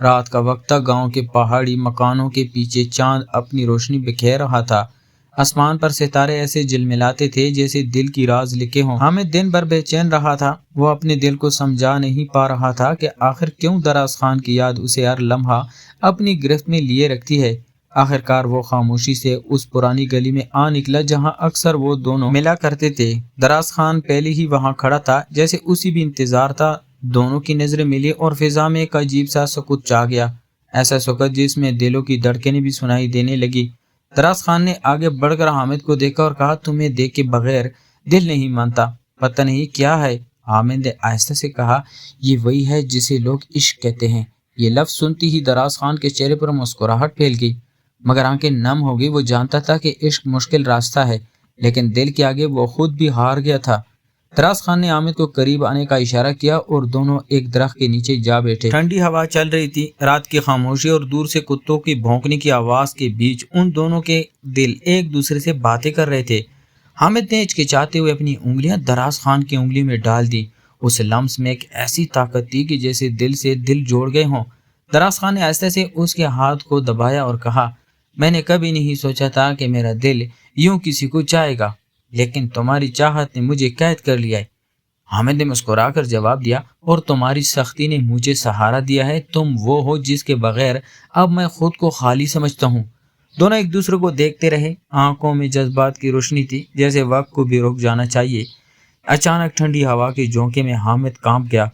رات کا وقت تھا، گاؤں کے پہاڑی مکانوں کے پیچھے چاند اپنی روشنی بکھیر رہا تھا، آسمان پر ستارے ایسے جلملاتے تھے جیسے دل کی راز لکھے ہوں۔ حامد دن بھر بے چین رہا تھا، وہ اپنے دل کو سمجھا نہیں پا رہا تھا کہ آخر کیوں دراز خان کی یاد اسے ہر لمحہ اپنی گرفت میں لیے رکھتی ہے۔ آخر کار وہ خاموشی سے اس پرانی گلی میں آ نکلا جہاں اکثر وہ دونوں ملا کرتے تھے۔ دراز خان پہلے ہی وہاں کھڑا تھا، جیسے اسی بھی انتظار تھا۔ دونوں کی نظریں ملی اور فضا میں ایک عجیب سا سکوت چھا گیا، ایسا سکوت جس میں دلوں کی دھڑکنیں بھی سنائی دینے لگی۔ دراز خان نے آگے بڑھ کر حامد کو دیکھا اور کہا، تمہیں دیکھ کے بغیر دل نہیں مانتا، پتہ نہیں کیا ہے۔ حامد نے آہستہ سے کہا، یہ وہی ہے جسے لوگ عشق کہتے ہیں۔ یہ لفظ سنتی ہی دراز خان کے چہرے پر مسکراہٹ پھیل گئی، مگر آنکھیں نم ہو گئی۔ وہ جانتا تھا کہ عشق مشکل راستہ ہے، لیکن دل کے آگے وہ خود بھی ہار گیا تھا۔ دراز خان نے حامد کو قریب آنے کا اشارہ کیا اور دونوں ایک درخت کے نیچے جا بیٹھے۔ ٹھنڈی ہوا چل رہی تھی، رات کی خاموشی اور دور سے کتوں کی بھونکنے کی آواز کے بیچ ان دونوں کے دل ایک دوسرے سے باتیں کر رہے تھے۔ حامد نے ہچکچاتے ہوئے اپنی انگلیاں دراز خان کی انگلی میں ڈال دی۔ اس لمس میں ایک ایسی طاقت تھی کہ جیسے دل سے دل جوڑ گئے ہوں۔ دراز خان نے آہستہ سے اس کے ہاتھ کو دبایا اور کہا، میں نے کبھی نہیں سوچا تھا کہ میرا دل یوں کسی کو چاہے گا، لیکن تمہاری چاہت نے مجھے قید کر لیا ہے۔ حامد نے مسکرا کر جواب دیا، اور تمہاری سختی نے مجھے سہارا دیا ہے۔ تم وہ ہو جس کے بغیر اب میں خود کو خالی سمجھتا ہوں۔ دونوں ایک دوسرے کو دیکھتے رہے، آنکھوں میں جذبات کی روشنی تھی، جیسے وقت کو بھی رک جانا چاہیے۔ اچانک ٹھنڈی ہوا کے جھونکے میں حامد کانپ گیا۔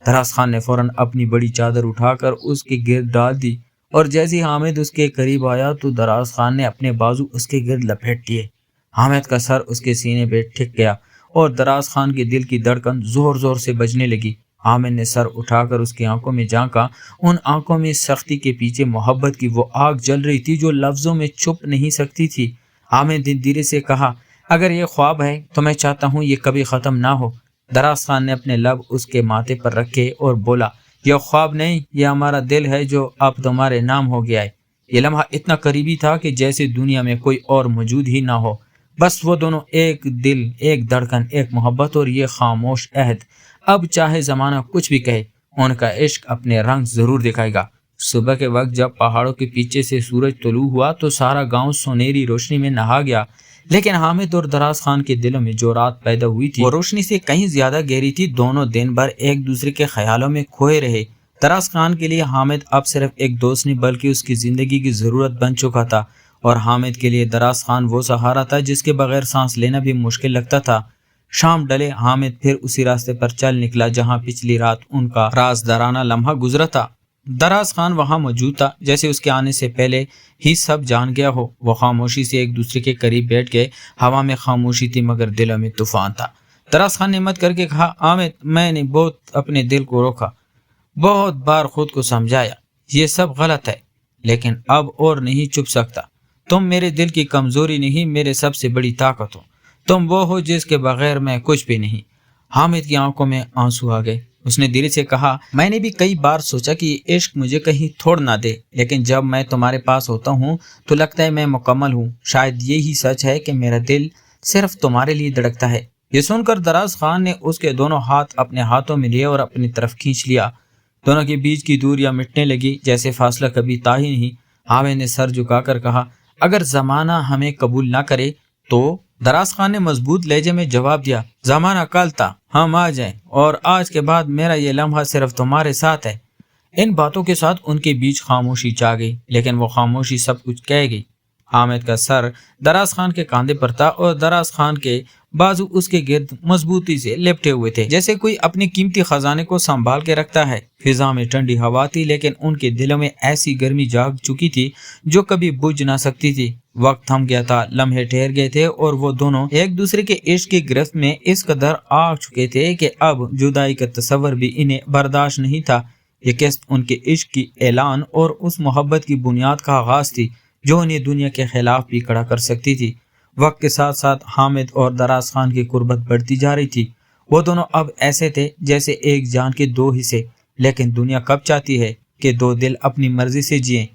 دراز خان نے فوراً اپنی بڑی چادر اٹھا کر اس کے گرد ڈال دی، اور جیسے حامد اس کے قریب آیا تو دراز خان نے اپنے بازو اس کے گرد لپیٹ لیے۔ حامد کا سر اس کے سینے پہ ٹھک گیا اور دراز خان کے دل کی دھڑکن زور زور سے بجنے لگی۔ حامد نے سر اٹھا کر اس کی آنکھوں میں جھانکا، ان آنکھوں میں سختی کے پیچھے محبت کی وہ آگ جل رہی تھی جو لفظوں میں چھپ نہیں سکتی تھی۔ حامد نے دھیرے سے کہا، اگر یہ خواب ہے تو میں چاہتا ہوں یہ کبھی ختم نہ ہو۔ دراز خان نے اپنے لب اس کے ماتھے پر رکھے اور بولا، یہ خواب نہیں، یہ ہمارا دل ہے جو اب تمہارے نام ہو گیا ہے۔ یہ لمحہ اتنا قریبی تھا کہ جیسے دنیا میں کوئی اور موجود ہی نہ ہو، بس وہ دونوں، ایک دل، ایک دھڑکن، ایک محبت اور یہ خاموش عہد۔ اب چاہے زمانہ کچھ بھی کہے، ان کا عشق اپنے رنگ ضرور دکھائے گا۔ صبح کے وقت جب پہاڑوں کے پیچھے سے سورج طلوع ہوا تو سارا گاؤں سنہری روشنی میں نہا گیا، لیکن حامد اور دراز خان کے دلوں میں جو رات پیدا ہوئی تھی وہ روشنی سے کہیں زیادہ گہری تھی۔ دونوں دن بھر ایک دوسرے کے خیالوں میں کھوئے رہے۔ دراز خان کے لیے حامد اب صرف ایک دوست نہیں بلکہ اس کی زندگی کی ضرورت بن چکا تھا، اور حامد کے لیے دراز خان وہ سہارا تھا جس کے بغیر سانس لینا بھی مشکل لگتا تھا۔ شام ڈلے، حامد پھر اسی راستے پر چل نکلا جہاں پچھلی رات ان کا رازدارانہ لمحہ گزرا تھا۔ دراز خان وہاں موجود تھا، جیسے اس کے آنے سے پہلے ہی سب جان گیا ہو۔ وہ خاموشی سے ایک دوسرے کے قریب بیٹھ گئے۔ ہوا میں خاموشی تھی مگر دلوں میں طوفان تھا۔ دراز خان نے ہمت کر کے کہا، حامد، میں نے بہت اپنے دل کو روکا، بہت بار خود کو سمجھایا، یہ سب غلط ہے، لیکن اب اور نہیں چھپ سکتا۔ تم میرے دل کی کمزوری نہیں، میرے سب سے بڑی طاقت ہو۔ تم وہ ہو جس کے بغیر میں کچھ بھی نہیں۔ حامد کی آنکھوں میں آنسو آ گئے۔ اس نے دھیرے سے کہا، میں نے بھی کئی بار سوچا کہ یہ عشق مجھے کہیں چھوڑ نہ دے، لیکن جب میں تمہارے پاس ہوتا ہوں تو لگتا ہے میں مکمل ہوں۔ شاید یہی سچ ہے کہ میرا دل صرف تمہارے لیے دھڑکتا ہے۔ یہ سن کر دراز خان نے اس کے دونوں ہاتھ اپنے ہاتھوں میں لیے اور اپنی طرف کھینچ لیا۔ دونوں کے بیچ کی دوریاں مٹنے لگی جیسے فاصلہ کبھی طے ہی نہیں۔ حامد نے سر جھکا کر کہا، اگر زمانہ ہمیں قبول نہ کرے تو؟ دراز خان نے مضبوط لہجے میں جواب دیا، زمانہ کل تھا، ہم آ جائیں، اور آج کے بعد میرا یہ لمحہ صرف تمہارے ساتھ ہے۔ ان باتوں کے ساتھ ان کے بیچ خاموشی چھا گئی، لیکن وہ خاموشی سب کچھ کہہ گئی۔ حامد کا سر دراز خان کے کاندھے پر تھا اور دراز خان کے بازو اس کے گرد مضبوطی سے لپٹے ہوئے تھے، جیسے کوئی اپنے قیمتی خزانے کو سنبھال کے رکھتا ہے۔ فضا میں ٹھنڈی ہوا تھی، لیکن ان کے دلوں میں ایسی گرمی جاگ چکی تھی جو کبھی بجھ نہ سکتی تھی۔ وقت تھم گیا تھا، لمحے ٹھہر گئے تھے، اور وہ دونوں ایک دوسرے کے عشق کی گرفت میں اس قدر آ چکے تھے کہ اب جدائی کا تصور بھی انہیں برداشت نہیں تھا۔ یہ قسط ان کے عشق کی اعلان اور اس محبت کی بنیاد کا آغاز تھی جو انہیں دنیا کے خلاف بھی کھڑا کر سکتی تھی۔ وقت کے ساتھ ساتھ حامد اور دراز خان کی قربت بڑھتی جا رہی تھی۔ وہ دونوں اب ایسے تھے جیسے ایک جان کے دو حصے، لیکن دنیا کب چاہتی ہے کہ دو دل اپنی مرضی سے جئیں۔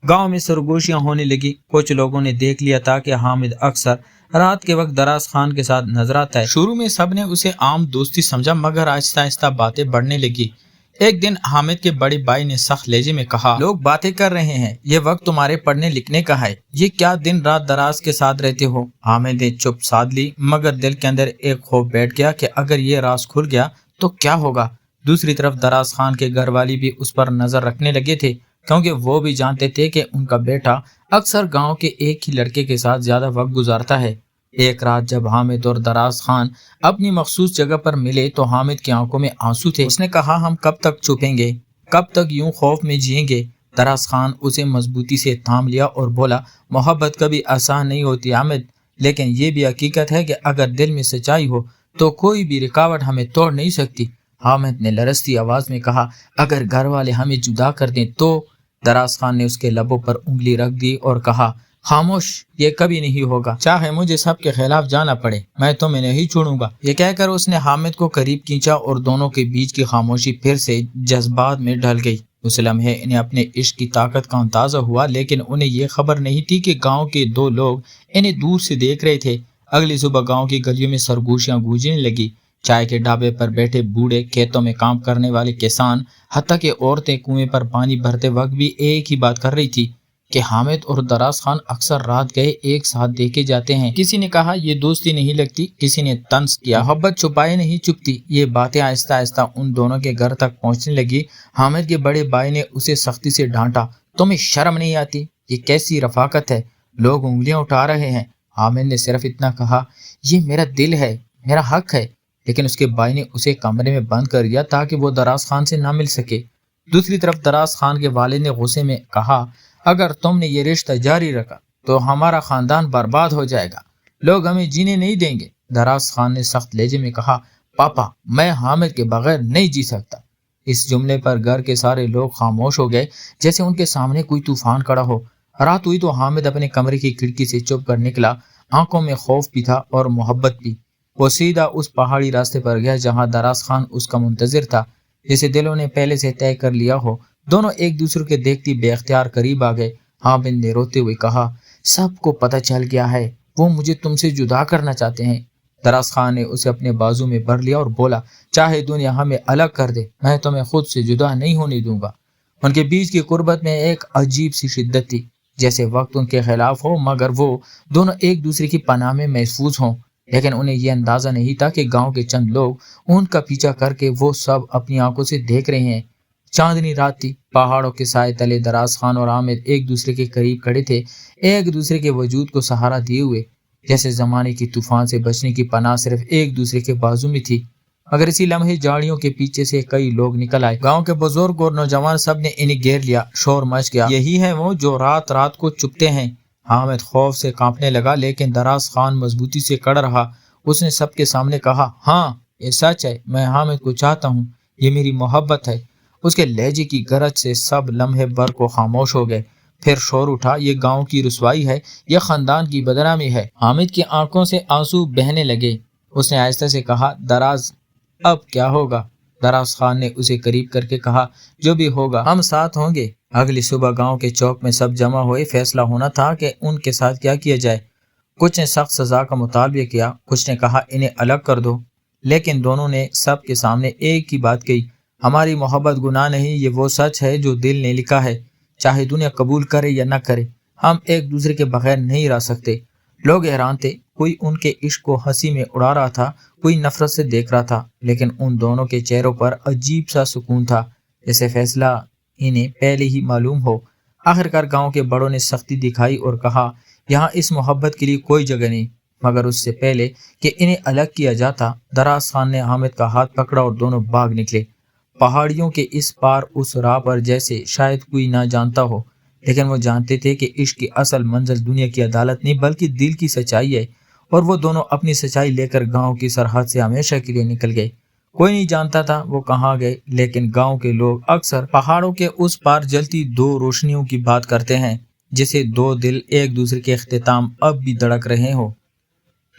گاؤں میں سرگوشیاں ہونے لگی۔ کچھ لوگوں نے دیکھ لیا تھا کہ حامد اکثر رات کے وقت دراز خان کے ساتھ نظر آتا ہے۔ شروع میں سب نے اسے عام دوستی سمجھا، مگر آہستہ آہستہ باتیں بڑھنے لگی۔ ایک دن حامد کے بڑے بھائی نے سخت لہجے میں کہا، لوگ باتیں کر رہے ہیں، یہ وقت تمہارے پڑھنے لکھنے کا ہے، یہ کیا دن رات دراز کے ساتھ رہتے ہو؟ حامد نے چپ سادھ لی، مگر دل کے اندر ایک خوف بیٹھ گیا کہ اگر یہ راز کھل گیا تو کیا ہوگا۔ دوسری طرف دراز خان کے گھر والی بھی اس پر نظر رکھنے لگے تھے، کیونکہ وہ بھی جانتے تھے کہ ان کا بیٹا اکثر گاؤں کے ایک ہی لڑکے کے ساتھ زیادہ وقت گزارتا ہے۔ ایک رات جب حامد اور دراز خان اپنی مخصوص جگہ پر ملے تو حامد کی آنکھوں میں آنسو تھے۔ اس نے کہا، ہم کب تک چھپیں گے، کب تک یوں خوف میں جئیں گے؟ دراز خان اسے مضبوطی سے تھام لیا اور بولا، محبت کبھی آسان نہیں ہوتی حامد، لیکن یہ بھی حقیقت ہے کہ اگر دل میں سچائی ہو تو کوئی بھی رکاوٹ ہمیں توڑ نہیں سکتی۔ حامد نے لرزتی آواز میں کہا، اگر گھر والے ہمیں جدا کر دیں تو؟ دراز خان نے اس کے لبوں پر انگلی رکھ دی اور کہا، خاموش، یہ کبھی نہیں ہوگا، چاہے مجھے سب کے خلاف جانا پڑے، میں تمہیں نہیں چھوڑوں گا۔ یہ کہہ کر اس نے حامد کو قریب کھینچا اور دونوں کے بیچ کی خاموشی پھر سے جذبات میں ڈھل گئی۔ اس لمحے انہیں اپنے عشق کی طاقت کا اندازہ ہوا، لیکن انہیں یہ خبر نہیں تھی کہ گاؤں کے دو لوگ انہیں دور سے دیکھ رہے تھے۔ اگلی صبح گاؤں کی گلیوں میں سرگوشیاں گونجنے لگی، چائے کے ڈھابے پر بیٹھے بوڑھے، کھیتوں میں کام کرنے والے کسان، حتیٰ کہ عورتیں کنویں پر پانی بھرتے وقت بھی ایک ہی بات کر رہی تھی کہ حامد اور دراز خان اکثر رات گئے ایک ساتھ دیکھے جاتے ہیں۔ کسی نے کہا، یہ دوستی نہیں لگتی، کسی نے طنز کیا، محبت چھپائے نہیں چپتی۔ یہ باتیں آہستہ آہستہ ان دونوں کے گھر تک پہنچنے لگی۔ حامد کے بڑے بھائی نے اسے سختی سے ڈانٹا، تمہیں شرم نہیں آتی؟ یہ کیسی رفاقت ہے، لوگ انگلیاں اٹھا رہے ہیں۔ حامد نے صرف اتنا کہا، یہ میرا دل ہے، میرا حق ہے، لیکن اس کے بھائی نے اسے کمرے میں بند کر دیا تاکہ وہ دراز خان سے نہ مل سکے۔ دوسری طرف دراز خان کے والد نے غصے میں کہا، اگر تم نے یہ رشتہ جاری رکھا تو ہمارا خاندان برباد ہو جائے گا، لوگ ہمیں جینے نہیں دیں گے۔ دراز خان نے سخت لہجے میں کہا، پاپا، میں حامد کے بغیر نہیں جی سکتا۔ اس جملے پر گھر کے سارے لوگ خاموش ہو گئے، جیسے ان کے سامنے کوئی طوفان کھڑا ہو۔ رات ہوئی تو حامد اپنے کمرے کی کھڑکی سے چپ کر نکلا، آنکھوں میں خوف بھی تھا اور محبت بھی۔ وہ سیدھا اس پہاڑی راستے پر گیا جہاں دراز خان اس کا منتظر تھا، جسے دلوں نے پہلے سے طے کر لیا ہو۔ دونوں ایک دوسرے کے دیکھتی بے اختیار قریب آ گئے۔ حامد نے روتے ہوئے کہا، سب کو پتہ چل گیا ہے، وہ مجھے تم سے جدا کرنا چاہتے ہیں۔ دراز خان نے اسے اپنے بازو میں بھر لیا اور بولا، چاہے دنیا ہمیں الگ کر دے، میں تمہیں خود سے جدا نہیں ہونے دوں گا۔ ان کے بیچ کی قربت میں ایک عجیب سی شدت تھی، جیسے وقت ان کے خلاف ہو مگر وہ دونوں ایک دوسرے کی پناہ میں محفوظ ہوں۔ لیکن انہیں یہ اندازہ نہیں تھا کہ گاؤں کے چند لوگ ان کا پیچھا کر کے وہ سب اپنی آنکھوں سے دیکھ رہے ہیں۔ چاندنی رات تھی، پہاڑوں کے سائے تلے دراز خان اور حامد ایک دوسرے کے قریب کھڑے تھے، ایک دوسرے کے وجود کو سہارا دیے ہوئے، جیسے زمانے کی طوفان سے بچنے کی پناہ صرف ایک دوسرے کے بازو میں تھی۔ مگر اسی لمحے جھاڑیوں کے پیچھے سے کئی لوگ نکل آئے، گاؤں کے بزرگ اور نوجوان، سب نے انہیں گھیر لیا، شور مچ گیا، یہی ہے وہ جو رات رات کو چھپتے ہیں۔ حامد خوف سے کانپنے لگا، لیکن دراز خان مضبوطی سے کھڑا رہا۔ اس نے سب کے سامنے کہا، ہاں یہ سچ ہے، میں حامد کو چاہتا ہوں، یہ میری محبت ہے۔ اس کے لہجے کی گرج سے سب لمحے بھر کو خاموش ہو گئے۔ پھر شور اٹھا، یہ گاؤں کی رسوائی ہے، یہ خاندان کی بدنامی ہے۔ حامد کی آنکھوں سے آنسو بہنے لگے۔ اس نے آہستہ سے کہا، دراز، اب کیا ہوگا؟ دراز خان نے اسے قریب کر کے کہا، جو بھی ہوگا ہم ساتھ ہوں گے۔ اگلی صبح گاؤں کے چوک میں سب جمع ہوئے، فیصلہ ہونا تھا کہ ان کے ساتھ کیا کیا جائے۔ کچھ نے سخت سزا کا مطالبہ کیا، کچھ نے کہا انہیں الگ کر دو، لیکن دونوں نے سب کے سامنے ایک ہی بات کہی، ہماری محبت گناہ نہیں، یہ وہ سچ ہے جو دل نے لکھا ہے، چاہے دنیا قبول کرے یا نہ کرے، ہم ایک دوسرے کے بغیر نہیں رہ سکتے۔ لوگ حیران تھے، کوئی ان کے عشق کو ہنسی میں اڑا رہا تھا، کوئی نفرت سے دیکھ رہا تھا، لیکن ان دونوں کے چہروں پر عجیب سا سکون تھا، جیسے فیصلہ انہیں پہلے ہی معلوم ہو۔ آخرکار گاؤں کے بڑوں نے سختی دکھائی اور کہا، یہاں اس محبت کے لیے کوئی جگہ نہیں۔ مگر اس سے پہلے کہ انہیں الگ کیا جاتا، دراز خان نے حامد کا ہاتھ پکڑا اور دونوں بھاگ نکلے، پہاڑیوں کے اس پار اس راہ پر جیسے شاید کوئی نہ جانتا ہو، لیکن وہ جانتے تھے کہ عشق کی اصل منزل دنیا کی عدالت نہیں بلکہ دل کی سچائی ہے۔ اور وہ دونوں اپنی سچائی لے کر گاؤں کی سرحد سے ہمیشہ کے لیے نکل گئے۔ کوئی نہیں جانتا تھا وہ کہاں گئے، لیکن گاؤں کے لوگ اکثر پہاڑوں کے اس پار جلتی دو روشنیوں کی بات کرتے ہیں، جسے دو دل ایک دوسرے کے اختتام اب بھی دھڑک رہے ہوں۔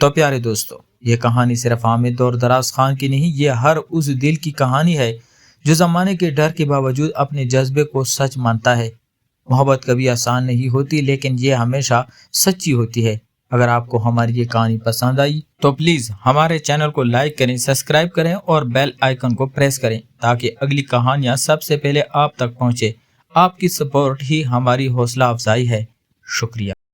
تو پیارے دوستو، یہ کہانی صرف حامد اور دراز خان کی نہیں، یہ ہر اس دل کی کہانی ہے جو زمانے کے ڈر کے باوجود اپنے جذبے کو سچ مانتا ہے۔ محبت کبھی آسان نہیں ہوتی، لیکن یہ ہمیشہ سچی ہوتی ہے۔ اگر آپ کو ہماری یہ کہانی پسند آئی تو پلیز ہمارے چینل کو لائک کریں، سبسکرائب کریں اور بیل آئیکن کو پریس کریں تاکہ اگلی کہانیاں سب سے پہلے آپ تک پہنچے۔ آپ کی سپورٹ ہی ہماری حوصلہ افزائی ہے۔ شکریہ۔